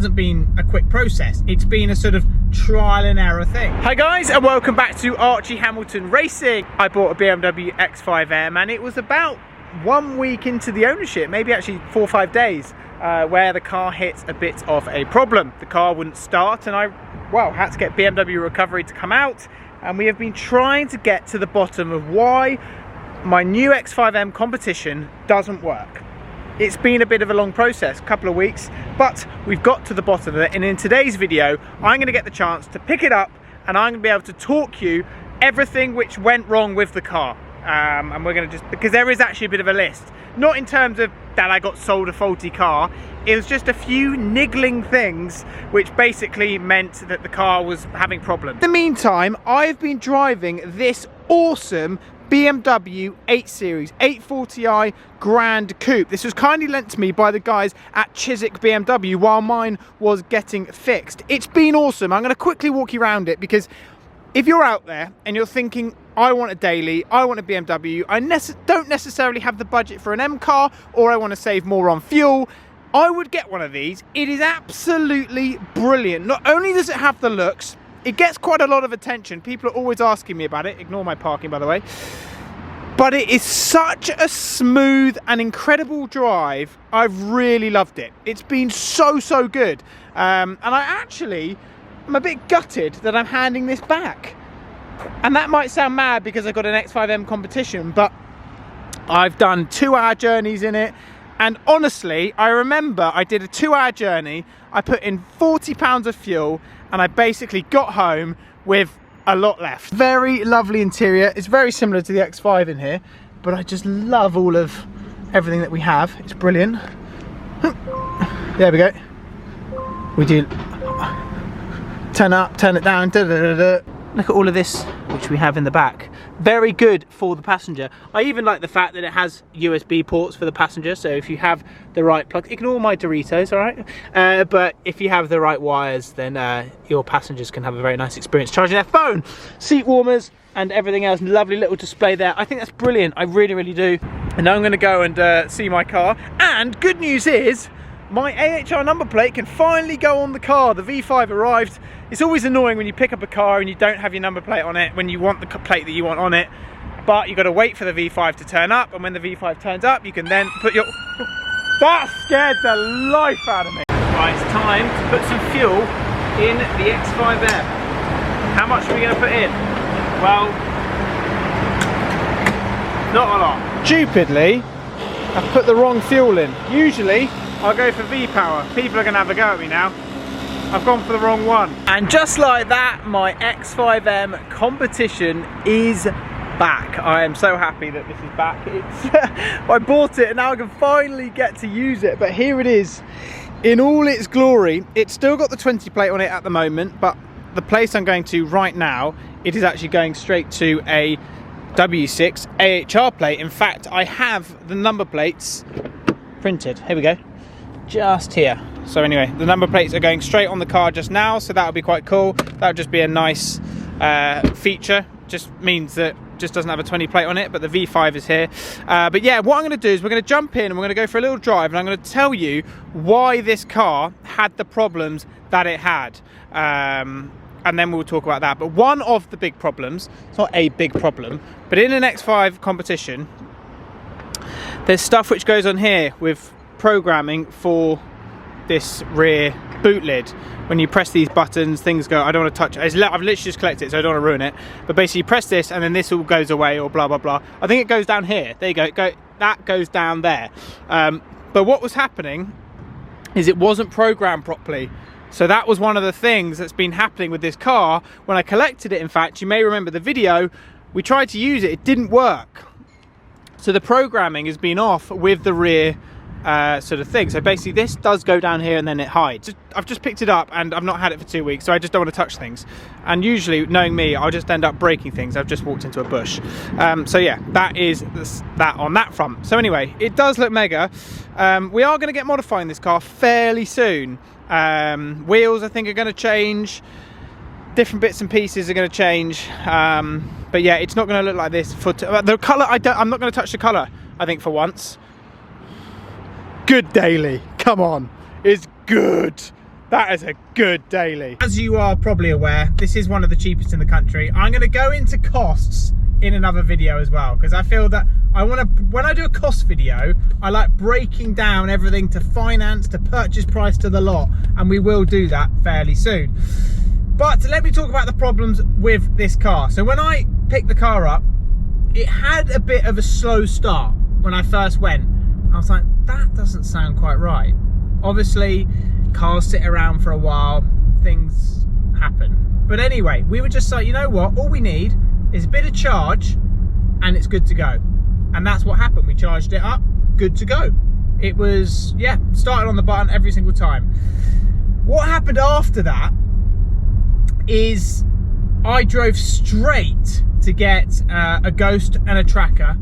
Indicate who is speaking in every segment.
Speaker 1: hasn't been a quick process. It's been a sort of trial and error thing. Hi guys, and welcome back to Archie Hamilton Racing. I bought a BMW X5M and it was about 1 week into the ownership, maybe actually 4 or 5 days, where the car hit a bit of a problem. The car wouldn't start and I had to get BMW Recovery to come out, and we have been trying to get to the bottom of why my new X5M Competition doesn't work. It's been a bit of a long process, a couple of weeks, but we've got to the bottom of it, and in today's video I'm going to get the chance to pick it up and I'm going to be able to talk you everything which went wrong with the car. And we're going to because there is actually a bit of a list, not in terms of that I got sold a faulty car, it was just a few niggling things which basically meant that the car was having problems. In the meantime, I've been driving this awesome BMW 8 Series 840i Grand Coupe. This was kindly lent to me by the guys at Chiswick BMW while mine was getting fixed. It's been awesome. I'm going to quickly walk you around it, because if you're out there and you're thinking, I want a daily, I want a BMW, I don't necessarily have the budget for an M car, or I want to save more on fuel, I would get one of these. It is absolutely brilliant. Not only does it have the looks, it gets quite a lot of attention. People are always asking me about it. Ignore my parking, by the way. But it is such a smooth and incredible drive. I've really loved it. It's been so good. And I'm a bit gutted that I'm handing this back. And that might sound mad because I've got an X5M Competition, but I've done 2-hour journeys in it. And honestly, I remember I did a 2-hour journey. I put in £40 of fuel and I basically got home with a lot left. Very lovely interior. It's very similar to the X5 in here, but I just love all of everything that we have. It's brilliant. There we go. We do turn up, turn it down, da, da, da, da. Look at all of this which we have in the back. Very good for the passenger. I even like the fact that it has USB ports for the passenger, so if you have the right plug, ignore my Doritos, alright? But if you have the right wires, then your passengers can have a very nice experience charging their phone. Seat warmers and everything else, lovely little display there. I think that's brilliant, I really do. And now I'm going to go and see my car. And good news is, my AHR number plate can finally go on the car. The V5 arrived. It's always annoying when you pick up a car and you don't have your number plate on it when you want the plate that you want on it, but you've got to wait for the V5 to turn up, and when the V5 turns up you can then put your... That scared the life out of me. Right, it's time to put some fuel in the X5M. How much are we going to put in? Well, not a lot. Stupidly, I've put the wrong fuel in. Usually I'll go for V-Power. People are going to have a go at me now. I've gone for the wrong one. And just like that, my X5M Competition is back. I am so happy that this is back. I bought it and now I can finally get to use it. But here it is in all its glory. It's still got the 20 plate on it at the moment, but the place I'm going to right now, it is actually going straight to a W6 AHR plate. In fact, I have the number plates printed. Here we go. Just here. So anyway, the number plates are going straight on the car just now, so that would be quite cool. That would just be a nice feature. Just means that it just doesn't have a 20 plate on it, but the V5 is here. But yeah, what I'm going to do is we're going to jump in and we're going to go for a little drive, and I'm going to tell you why this car had the problems that it had. And then we'll talk about that. But one of the big problems, it's not a big problem, but in an X5 Competition, there's stuff which goes on here with programming for this rear boot lid. When you press these buttons, things go, I don't want to touch it. I've literally just collected it, so I don't want to ruin it. But basically you press this and then this all goes away, or blah blah blah. I think it goes down here. There you go. That goes down there. But what was happening is it wasn't programmed properly. So that was one of the things that's been happening with this car. When I collected it, in fact, you may remember the video, we tried to use it, it didn't work. So the programming has been off with the rear sort of thing. So basically this does go down here and then it hides. I've just picked it up and I've not had it for 2 weeks, so I just don't want to touch things. And usually, knowing me, I'll just end up breaking things. I've just walked into a bush. So yeah, that is that on that front. So anyway, it does look mega. We are going to get modifying this car fairly soon. Wheels I think are going to change. Different bits and pieces are going to change. But yeah, it's not going to look like this. The colour, I'm not going to touch the colour, I think, for once. Good daily, come on, it's good. That is a good daily. As you are probably aware, this is one of the cheapest in the country. I'm going to go into costs in another video as well, because I feel that when I do a cost video, I like breaking down everything to finance, to purchase price, to the lot, and we will do that fairly soon. But let me talk about the problems with this car. So when I picked the car up, it had a bit of a slow start when I first went. I was like, that doesn't sound quite right. Obviously, cars sit around for a while, things happen. But anyway, we were just like, you know what, all we need is a bit of charge and it's good to go. And that's what happened. We charged it up, good to go. It was, yeah, started on the button every single time. What happened after that is I drove straight to get a Ghost and a Tracker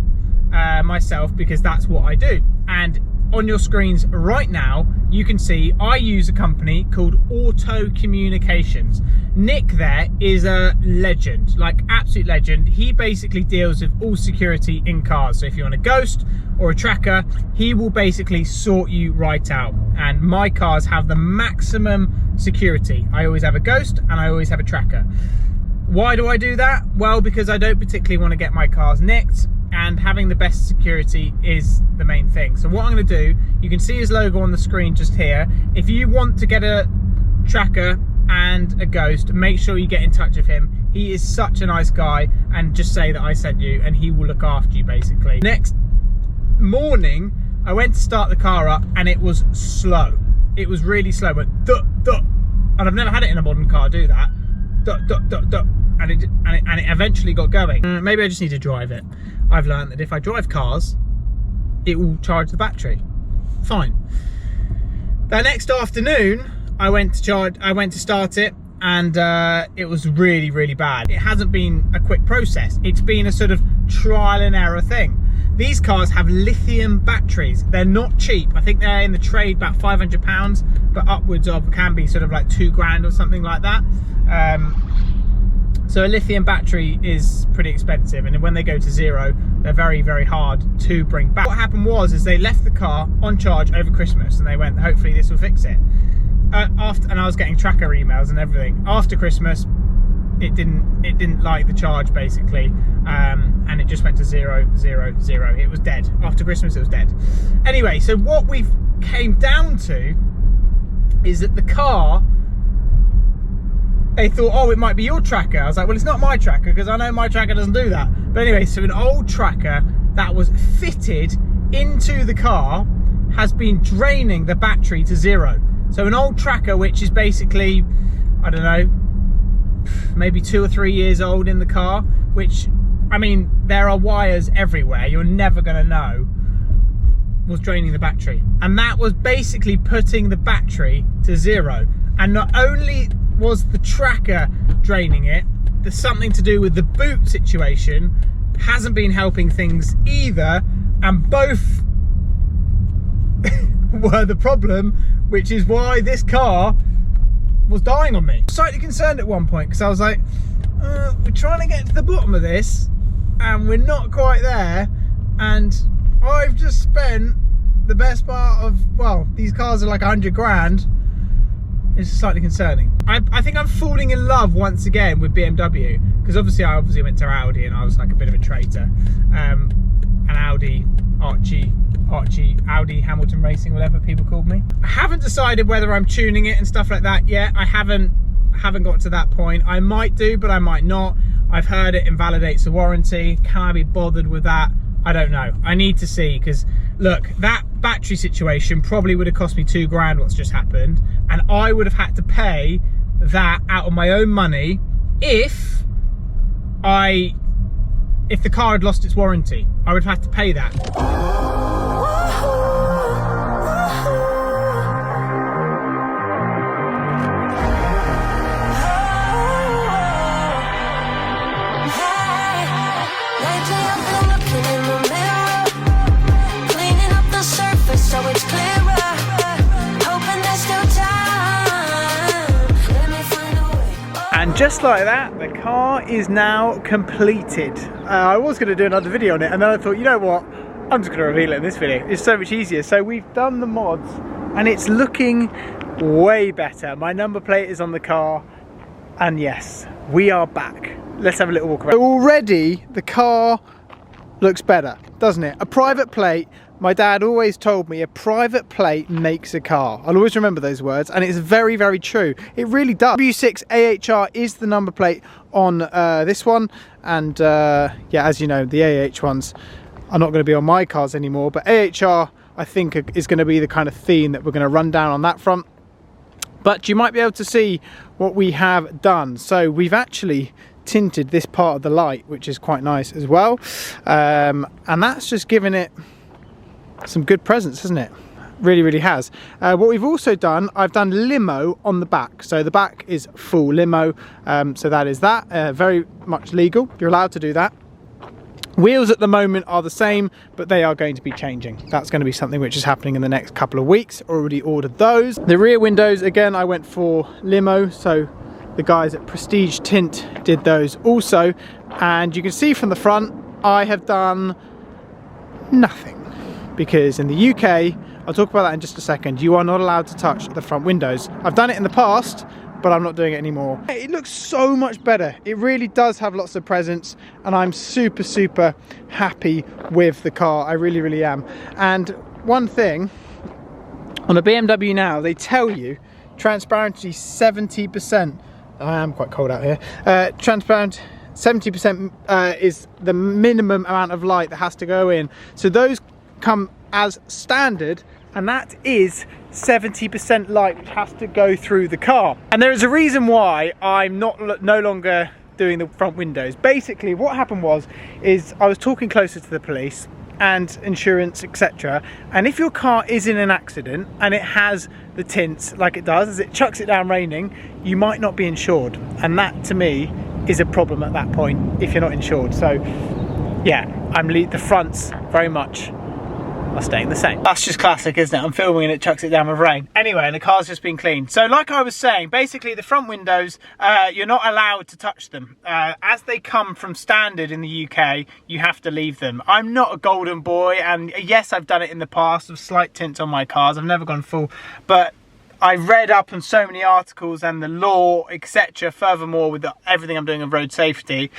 Speaker 1: myself, because that's what I do. And on your screens right now, you can see I use a company called Auto Communications. Nick there is a legend, like absolute legend. He basically deals with all security in cars. So if you want a Ghost or a Tracker, he will basically sort you right out. And my cars have the maximum security. I always have a Ghost and I always have a Tracker. Why do I do that? Well, because I don't particularly want to get my cars nicked, and having the best security is the main thing. So what I'm going to do, you can see his logo on the screen just here. If you want to get a Tracker and a Ghost, make sure you get in touch with him. He is such a nice guy, and just say that I sent you and he will look after you basically. Next morning, I went to start the car up and it was slow. It was really slow, but and I've never had it in a modern car do that. And it eventually got going. Maybe I just need to drive it. I've learned that if I drive cars, it will charge the battery. Fine. The next afternoon, I went to start it, and it was really, really bad. It hasn't been a quick process. It's been a sort of trial and error thing. These cars have lithium batteries. They're not cheap. I think they're in the trade about £500, but upwards of, can be sort of like £2,000 or something like that. So a lithium battery is pretty expensive, and when they go to zero, they're very, very hard to bring back. What happened was they left the car on charge over Christmas, and they went, hopefully this will fix it. And I was getting Tracker emails and everything. After Christmas, it didn't like the charge basically, and it just went to 0, 0, 0. It was dead. After Christmas, it was dead. Anyway, so what we've came down to is that the car, they thought, oh, it might be your Tracker. I was like, well, it's not my Tracker, because I know my Tracker doesn't do that. But anyway, so an old Tracker that was fitted into the car has been draining the battery to 0. So an old Tracker, which is basically, I don't know, maybe 2 or 3 years old in the car, which, I mean, there are wires everywhere, you're never going to know, was draining the battery. And that was basically putting the battery to 0. And not only was the Tracker draining it, there's something to do with the boot situation hasn't been helping things either, and both were the problem, which is why this car was dying on me. Slightly concerned at one point, because I was like, we're trying to get to the bottom of this and we're not quite there, and I've just spent the best part of, well, these cars are like 100 grand. It's slightly concerning. I think I'm falling in love once again with BMW, because obviously I went to Audi and I was like a bit of a traitor. And Audi, Audi Hamilton Racing, whatever people called me. I haven't decided whether I'm tuning it and stuff like that yet. I haven't got to that point. I might do, but I might not. I've heard it invalidates the warranty. Can I be bothered with that? I don't know. I need to see, because look, that battery situation probably would have cost me £2,000 what's just happened, and I would have had to pay that out of my own money if the car had lost its warranty. I would have had to pay that. And just like that, the car is now completed. I was going to do another video on it, and then I thought, you know what, I'm just going to reveal it in this video. It's so much easier. So we've done the mods, and it's looking way better. My number plate is on the car, and yes, we are back. Let's have a little walk around. So already the car looks better, doesn't it? A private plate, my dad always told me, a private plate makes a car. I'll always remember those words, and it's very, very true. It really does. W6 AHR is the number plate on this one, and yeah, as you know, the AH ones are not going to be on my cars anymore, but AHR I think is going to be the kind of theme that we're going to run down on that front. But you might be able to see what we have done. So we've actually tinted this part of the light, which is quite nice as well, and that's just given it some good presence, isn't it? Really, really has. What we've also done, I've done limo on the back. So the back is full limo, so that is that. Very much legal, you're allowed to do that. Wheels at the moment are the same, but they are going to be changing. That's going to be something which is happening in the next couple of weeks. Already ordered those. The rear windows, again, I went for limo, so the guys at Prestige Tint did those also. And you can see from the front, I have done nothing. Because in the UK, I'll talk about that in just a second, you are not allowed to touch the front windows. I've done it in the past, but I'm not doing it anymore. It looks so much better. It really does have lots of presence, and I'm super, super happy with the car. I really, really am. And one thing, on a BMW now, they tell you transparency 70%. I am quite cold out here. Transparent 70% is the minimum amount of light that has to go in. So those come as standard, and that is 70% light which has to go through the car. And there is a reason why I'm no longer doing the front windows. Basically what happened is I was talking closer to the police and insurance, etc., and if your car is in an accident and it has the tints like it does, as it chucks it down raining, you might not be insured, and that to me is a problem at that point if you're not insured. So yeah, the fronts very much are staying the same. That's just classic, isn't it? I'm filming and it chucks it down with rain. Anyway, and the car's just been cleaned. So like I was saying, basically the front windows, you're not allowed to touch them. As they come from standard in the UK, you have to leave them. I'm not a golden boy, and yes, I've done it in the past with slight tints on my cars. I've never gone full, but I read up on so many articles and the law, etc. Furthermore, with everything I'm doing on road safety,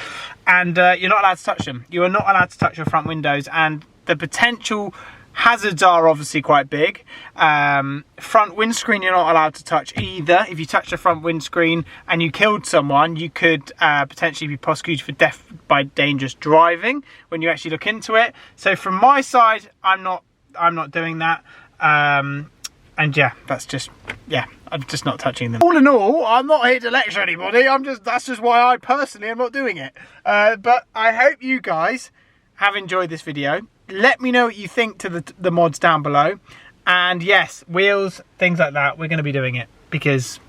Speaker 1: and you're not allowed to touch them. You are not allowed to touch your front windows, and the potential hazards are obviously quite big. Front windscreen you're not allowed to touch either. If you touch the front windscreen and you killed someone, you could potentially be prosecuted for death by dangerous driving when you actually look into it. So from my side, I'm not doing that. And yeah, that's just, yeah, I'm just not touching them. All in all, I'm not here to lecture anybody. That's just why I personally am not doing it. But I hope you guys have enjoyed this video. Let me know what you think to the mods down below. And yes, wheels, things like that, we're going to be doing it because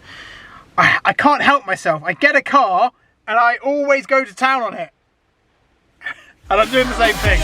Speaker 1: I can't help myself. I get a car and I always go to town on it. And I'm doing the same thing.